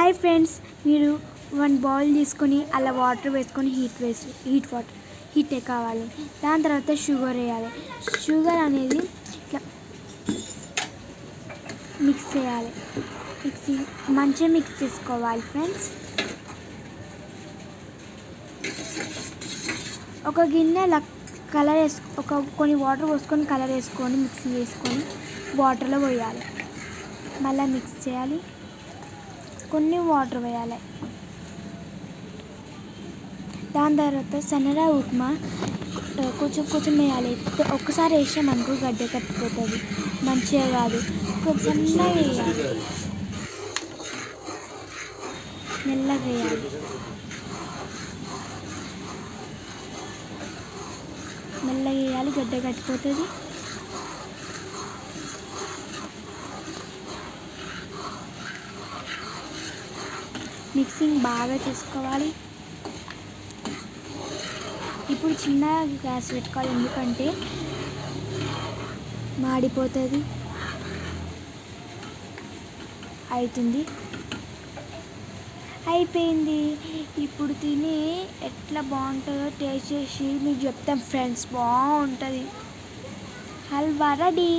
Hi friends, మీరు 1 bowl తీసుకొని అలా వాటర్ వేసుకొని హీట్ కావాలి. దాని తర్వాత షుగర్ వేయాలి. షుగర్ అనేది ఇట్లా మిక్స్ చేయాలి. మంచిగా మిక్స్ చేసుకోవాలి ఫ్రెండ్స్. ఒక గిన్నె కలర్ కొన్ని వాటర్ పోసుకొని కలర్ వేసుకొని మిక్సీ చేసుకొని వాటర్లో పోయాలి. మళ్ళీ మిక్స్ చేయాలి. కొన్ని వాటర్ వేయాలి. దాని తర్వాత సన్నరా ఉప్మా కొంచెం వేయాలి. ఒక్కసారి వేసామనుకో గడ్డ కట్టిపోతుంది, మంచిగా కాదు. కొంచెం సన్నగా వేయాలి, మెల్లగా వేయాలి. మెల్లగా వేయాలి, గడ్డ కట్టిపోతుంది. మిక్సింగ్ బాగా చేసుకోవాలి. ఇప్పుడు చిన్న గ్యాస్ పెట్టుకోవాలి, ఎందుకంటే మాడిపోతుంది. అయిపోయింది. ఇప్పుడు తిని ఎట్లా బాగుంటుందో టేస్ట్ చేసి మీకు చెప్తాం ఫ్రెండ్స్. బాగుంటుంది. హల్వా రెడీ.